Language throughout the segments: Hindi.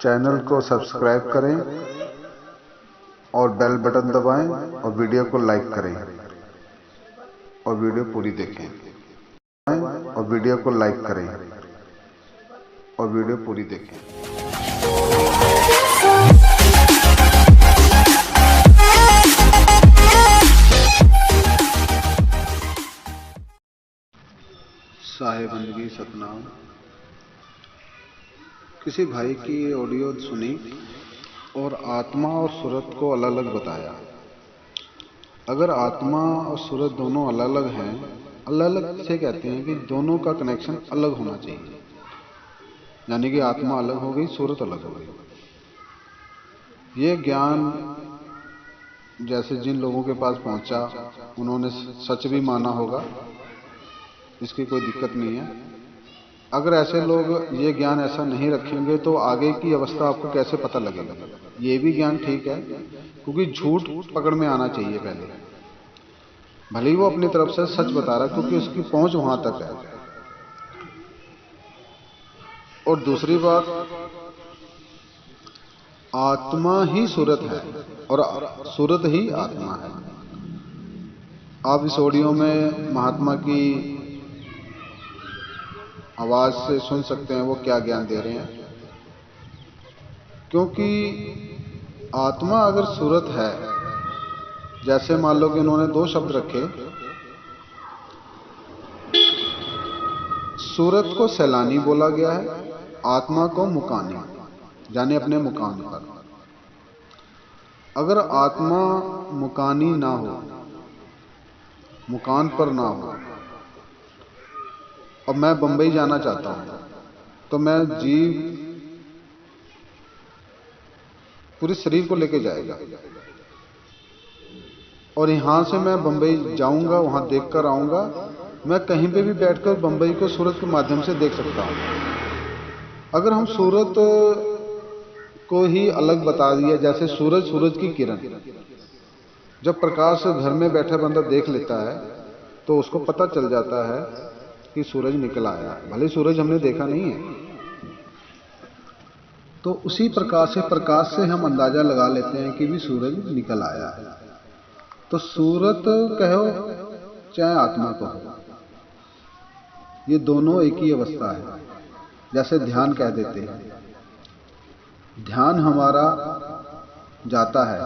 चैनल को सब्सक्राइब करें और बेल बटन दबाएं और वीडियो को लाइक करें और वीडियो पूरी देखें और वीडियो को लाइक करें और वीडियो पूरी देखें। साहेबंदगी सतनाम। किसी भाई की ऑडियो सुनी और आत्मा और सूरत को अलग अलग बताया। अगर आत्मा और सूरत दोनों अलग अलग हैं, अलग अलग से कहते हैं कि दोनों का कनेक्शन अलग होना चाहिए, यानी कि आत्मा अलग हो गई, सूरत अलग हो गई। ये ज्ञान जैसे जिन लोगों के पास पहुंचा उन्होंने सच भी माना होगा, इसकी कोई दिक्कत नहीं है। अगर ऐसे लोग ये ज्ञान ऐसा नहीं रखेंगे तो आगे की अवस्था आपको कैसे पता लगेगा। ये भी ज्ञान ठीक है, क्योंकि झूठ पकड़ में आना चाहिए पहले, भले ही वो अपनी तरफ से सच बता रहा है, क्योंकि उसकी पहुंच वहां तक है। और दूसरी बात, आत्मा ही सूरत है और सूरत ही आत्मा है। आप इस ऑडियो में महात्मा की आवाज से सुन सकते हैं वो क्या ज्ञान दे रहे हैं। क्योंकि आत्मा अगर सूरत है, जैसे मान लो कि उन्होंने दो शब्द रखे, सूरत को सैलानी बोला गया है, आत्मा को मुकानी, यानी अपने मुकाम पर। अगर आत्मा मुकानी ना हो, मुकान पर ना हो, और मैं बंबई जाना चाहता हूं, तो मैं जीव पूरे शरीर को लेके जाएगा और यहां से मैं बंबई जाऊंगा, वहां देखकर आऊंगा। मैं कहीं पे भी बैठकर बंबई को सूरज के माध्यम से देख सकता हूं। अगर हम सूरत को ही अलग बता दिया, जैसे सूरज की किरण, जब प्रकाश घर में बैठा बंदा देख लेता है तो उसको पता चल जाता है कि सूरज निकल आया, भले सूरज हमने देखा नहीं है। तो उसी प्रकाश से हम अंदाजा लगा लेते हैं कि भी सूरज निकल आया है। तो सूरत कहो चाहे आत्मा कहो, ये दोनों एक ही अवस्था है। जैसे ध्यान कह देते हैं, ध्यान हमारा जाता है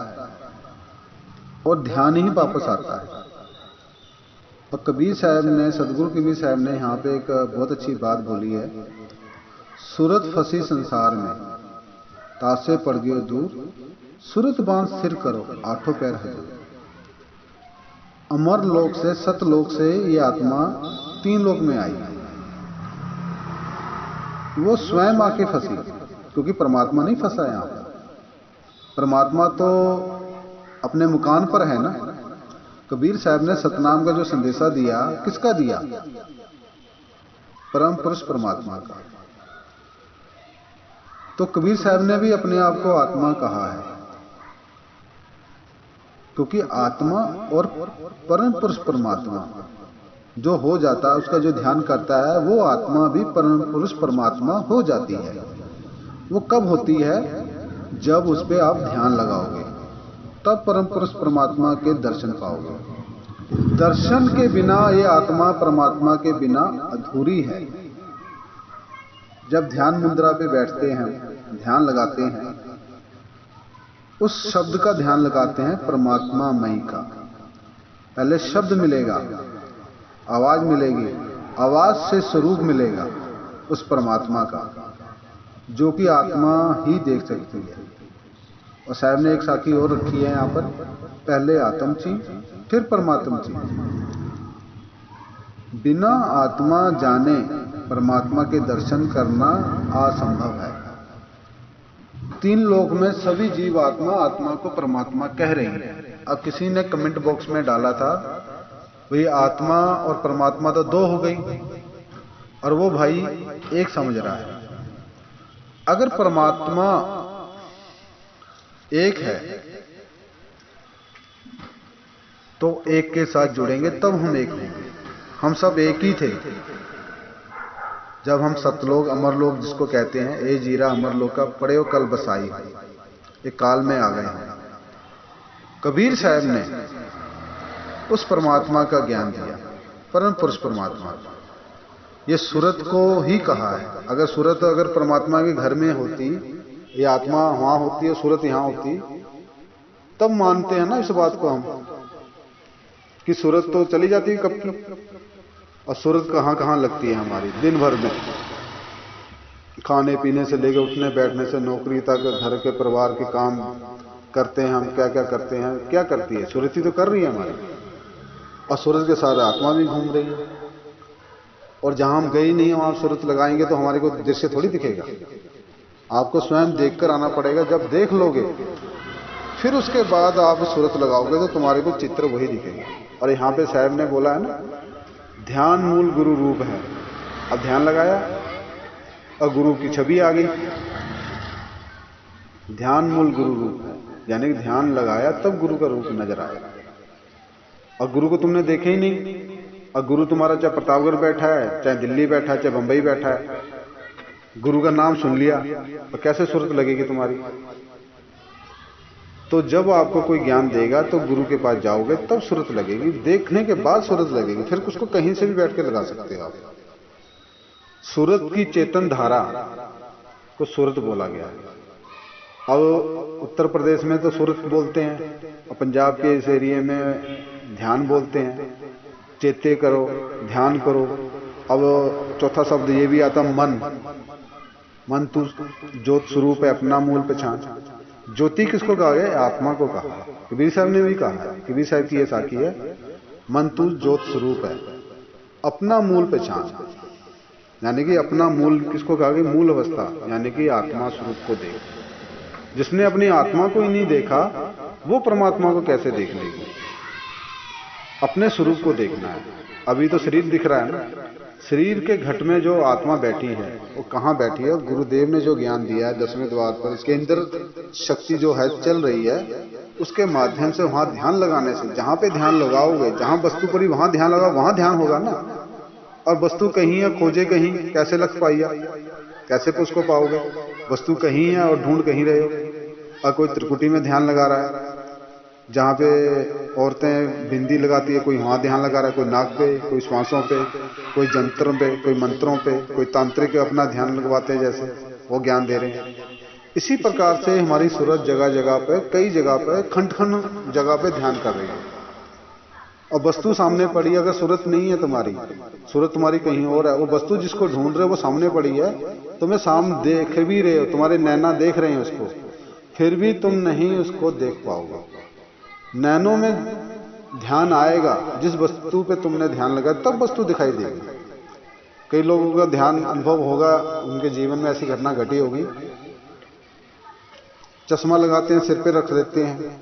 और ध्यान ही वापस आता है। और कबीर साहब ने, सदगुरु कबीर साहब ने यहाँ पे एक बहुत अच्छी बात बोली है, सूरत फंसी संसार में, तासे पड़ गयो दूर, सूरत बांध सिर करो, आठों पैर हजूर। अमर लोक से, सतलोक से ये आत्मा तीन लोक में आई, वो स्वयं आके फंसी, क्योंकि परमात्मा नहीं फंसा यहां। परमात्मा तो अपने मुकान पर है ना। कबीर साहब ने सतनाम का जो संदेशा दिया, किसका दिया? परम पुरुष परमात्मा का। तो कबीर साहब ने भी अपने आप को आत्मा कहा है, क्योंकि आत्मा और परम पुरुष परमात्मा जो हो जाता है, उसका जो ध्यान करता है, वो आत्मा भी परम पुरुष परमात्मा हो जाती है। वो कब होती है? जब उस पर आप ध्यान लगाओगे, तब परम पुरुष परमात्मा के दर्शन पाओगे। दर्शन के बिना ये आत्मा परमात्मा के बिना अधूरी है। जब ध्यान मुद्रा पे बैठते हैं, ध्यान लगाते हैं, उस शब्द का ध्यान लगाते हैं, परमात्मा मई का। पहले शब्द मिलेगा, आवाज मिलेगी, आवाज से स्वरूप मिलेगा उस परमात्मा का, जो कि आत्मा ही देख सकती है। और साहब ने एक साखी और रखी है यहाँ पर, पहले आत्म ची फिर परमात्म ची। बिना आत्मा जाने परमात्मा के दर्शन करना असंभव है। तीन लोक में सभी जीव आत्मा आत्मा को परमात्मा कह रही है। अब किसी ने कमेंट बॉक्स में डाला था, वही आत्मा और परमात्मा तो दो हो गई, और वो भाई एक समझ रहा है। अगर परमात्मा एक है तो एक के साथ जुड़ेंगे, तब हम एक होंगे। हम सब एक ही थे, जब हम सतलोक अमरलोक जिसको कहते हैं, ए जीरा अमरलोक का पड़े कल बसाई, एक काल में आ गए हैं। कबीर साहब ने उस परमात्मा का ज्ञान दिया, परम पुरुष परमात्मा। ये सूरत को ही कहा है। अगर सूरत अगर परमात्मा के घर में होती, ये आत्मा वहां होती है, सूरत यहां होती, तब मानते हैं ना इस बात को हम कि सूरत तो चली जाती है कब की, और सूरत कहां कहां लगती है हमारी दिन भर में, खाने पीने से लेकर उठने बैठने से नौकरी तक, घर के परिवार के काम करते हैं हम, क्या क्या करते हैं, क्या करती है सूरत ही तो कर रही है हमारी, और सूरत के साथ आत्मा भी घूम रही है। और जहां हम गए नहीं है वहां सूरत लगाएंगे तो हमारे को दृश्य थोड़ी दिखेगा, आपको स्वयं देखकर आना पड़ेगा। जब देख लोगे फिर उसके बाद आप सूरत लगाओगे तो तुम्हारे को चित्र वही दिखेगा। और यहाँ पे साहब ने बोला है ना, ध्यान मूल गुरु रूप है। अब ध्यान लगाया और गुरु की छवि आ गई, ध्यान मूल गुरु रूप है, यानी कि ध्यान लगाया तब गुरु का रूप नजर आया। और गुरु को तुमने देखे ही नहीं, और गुरु तुम्हारा चाहे प्रतापगढ़ बैठा है, चाहे दिल्ली बैठा है, चाहे बंबई बैठा है, गुरु का नाम सुन लिया तो कैसे सूरत लगेगी तुम्हारी। तो जब आपको कोई ज्ञान देगा तो गुरु के पास जाओगे तब सूरत लगेगी, देखने के बाद सूरत लगेगी, फिर उसको कहीं से भी बैठ के लगा सकते हो आप। सूरत की चेतन धारा को सूरत बोला गया है। अब उत्तर प्रदेश में तो सूरत बोलते हैं, और पंजाब के इस एरिया में ध्यान बोलते हैं, चेते करो, ध्यान करो। अब चौथा शब्द ये भी आता मन, मन तू ज्योत स्वरूप है, अपना मूल पहचान। ज्योति किसको कहा गया? आत्मा को कहा। कबीर साहब ने भी कहा है, कबीर साहब की ये साखी है, मन तू ज्योत स्वरूप है, अपना मूल पहचान। यानी कि अपना मूल किसको कहा गया? मूल अवस्था, यानी कि आत्मा स्वरूप को देख। जिसने अपनी आत्मा को ही नहीं देखा वो परमात्मा को कैसे देख लेगी? अपने स्वरूप को देखना है। अभी तो शरीर दिख रहा है ना, शरीर के घट में जो आत्मा बैठी है वो कहाँ बैठी है? गुरुदेव ने जो ज्ञान दिया है 10वें द्वार पर, इसके अंदर शक्ति जो है चल रही है, उसके माध्यम से वहां ध्यान लगाने से, जहां पे ध्यान लगाओगे, जहां वस्तु पड़ी वहां ध्यान लगाओ, वहां ध्यान होगा ना। और वस्तु कहीं है, खोजे कहीं, कैसे लग पाइया? कैसे उसको पाओगे? वस्तु कहीं है और ढूंढ कहीं रहे हो। और कोई त्रिकुटी में ध्यान लगा रहा है, जहाँ पे औरतें बिंदी लगाती है, कोई वहां ध्यान लगा रहा है, कोई नाक पे, कोई श्वासों पे, कोई जंत्रों पे, कोई मंत्रों पे, कोई तांत्रिक अपना ध्यान लगवाते हैं, जैसे वो ज्ञान दे रहे हैं। इसी प्रकार से हमारी सूरत जगह जगह पे, कई जगह पे, खंड खंड जगह पे ध्यान कर रही है। और वस्तु सामने पड़ी, अगर सूरत नहीं है तुम्हारी, सूरत तुम्हारी कहीं और है, वो वस्तु जिसको ढूंढ रहे हो वो सामने पड़ी है, तुम्हें सामने देख भी रहे हो, तुम्हारे नैना देख रहे हैं उसको, फिर भी तुम नहीं उसको देख पाओगे। नैनों में ध्यान आएगा जिस वस्तु पे तुमने ध्यान लगाया, तब वस्तु दिखाई देगी। कई लोगों का ध्यान अनुभव होगा, उनके जीवन में ऐसी घटना घटी होगी, चश्मा लगाते हैं, सिर पे रख देते हैं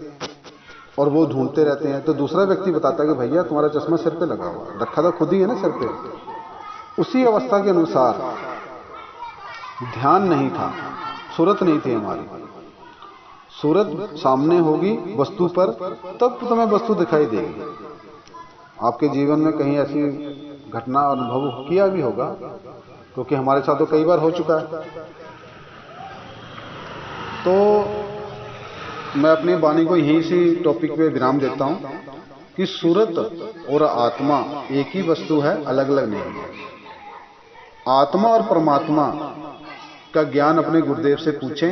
और वो ढूंढते रहते हैं, तो दूसरा व्यक्ति बताता है कि भैया तुम्हारा चश्मा सिर पे लगा हुआ, रखा तो खुद ही है ना सिर पे। उसी अवस्था के अनुसार ध्यान नहीं था, सूरत नहीं थी हमारी। सूरत सामने होगी वस्तु पर, तब तुम्हें वस्तु दिखाई देगी। आपके जीवन में कहीं ऐसी घटना अनुभव किया भी होगा, क्योंकि हमारे साथ तो कई बार हो चुका है। तो मैं अपनी वाणी को यहीं से टॉपिक पे विराम देता हूं कि सूरत और आत्मा एक ही वस्तु है, अलग अलग नहीं है। आत्मा और परमात्मा का ज्ञान अपने गुरुदेव से पूछें,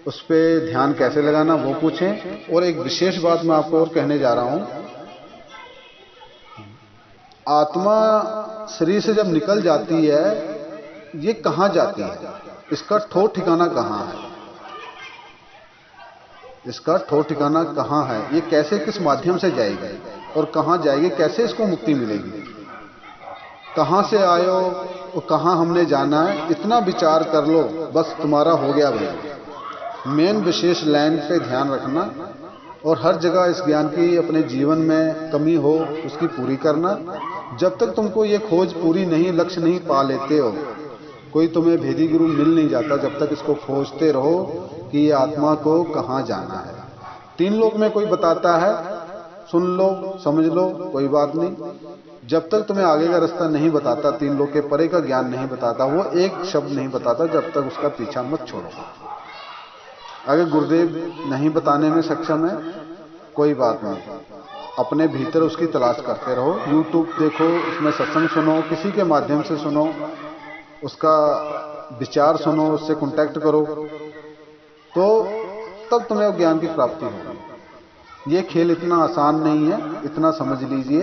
उस पर ध्यान कैसे लगाना वो पूछें। और एक विशेष बात मैं आपको और कहने जा रहा हूं, आत्मा शरीर से जब निकल जाती है, ये कहां जाती है? इसका ठोर ठिकाना कहां है? इसका ठोर ठिकाना कहां है? ये कैसे, किस माध्यम से जाएगी और कहां जाएगी? कैसे इसको मुक्ति मिलेगी? कहां से आए हो और कहां हमने जाना है, इतना विचार कर लो, बस तुम्हारा हो गया भाई। मेन विशेष लाइन पे ध्यान रखना, और हर जगह इस ज्ञान की अपने जीवन में कमी हो उसकी पूरी करना। जब तक तुमको ये खोज पूरी नहीं, लक्ष्य नहीं पा लेते हो, कोई तुम्हें भेदी गुरु मिल नहीं जाता, जब तक इसको खोजते रहो कि ये आत्मा को कहाँ जाना है। 3 लोक में कोई बताता है सुन लो, समझ लो, कोई बात नहीं। जब तक तुम्हें आगे का रास्ता नहीं बताता, 3 लोग के परे का ज्ञान नहीं बताता, वो एक शब्द नहीं बताता, जब तक उसका पीछा मत छोड़ो। अगर गुरुदेव नहीं बताने में सक्षम है, कोई बात नहीं, अपने भीतर उसकी तलाश करते रहो। यूट्यूब देखो, उसमें सत्संग सुनो, किसी के माध्यम से सुनो, उसका विचार सुनो, उससे कांटेक्ट करो, तो तब तुम्हें ज्ञान की प्राप्ति होगी। ये खेल इतना आसान नहीं है, इतना समझ लीजिए।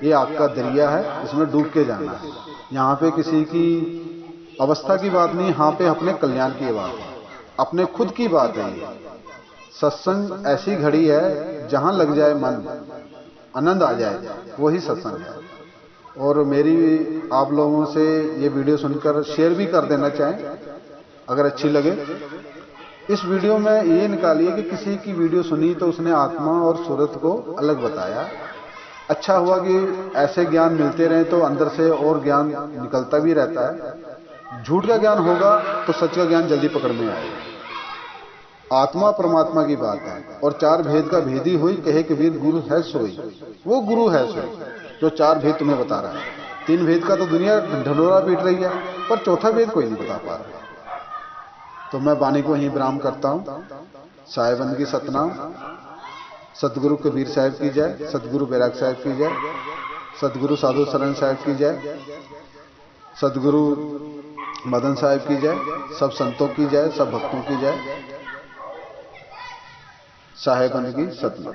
ये आग का दरिया है, इसमें डूब के जाना है। यहाँ पे किसी की अवस्था की बात नहीं, यहाँ पे अपने कल्याण की बात है, अपने खुद की बात है। ये सत्संग ऐसी घड़ी है जहां लग जाए मन, आनंद आ जाए, वही सत्संग है। और मेरी आप लोगों से ये वीडियो सुनकर शेयर भी कर देना चाहें, अगर अच्छी लगे। इस वीडियो में ये निकालिए कि किसी की वीडियो सुनी तो उसने आत्मा और सूरत को अलग बताया। अच्छा हुआ कि ऐसे ज्ञान मिलते रहे, तो अंदर से और ज्ञान निकलता भी रहता है। झूठ का ज्ञान होगा तो सच का ज्ञान जल्दी पकड़ में आएगा। आत्मा परमात्मा की बात है, और 4 भेद का भेदी हुई, कहे कबीर गुरु है सोई। वो गुरु है सोई जो 4 भेद तुम्हें बता रहा है। 3 भेद का तो दुनिया ढंढोरा पीट रही है, पर चौथा भेद कोई नहीं बता पा रहा। तो मैं वाणी को यहीं विराम करता हूं। साहिबंद की सतनाम। सतगुरु कबीर साहब की जय, सतगुरु बैराग साहब की जय, सतगुरु साधु शरण साहब की जय, सतगुरु मदन साहब की जय, सब संतों की जय, सब भक्तों की जय। साहिबंद की सतनाम।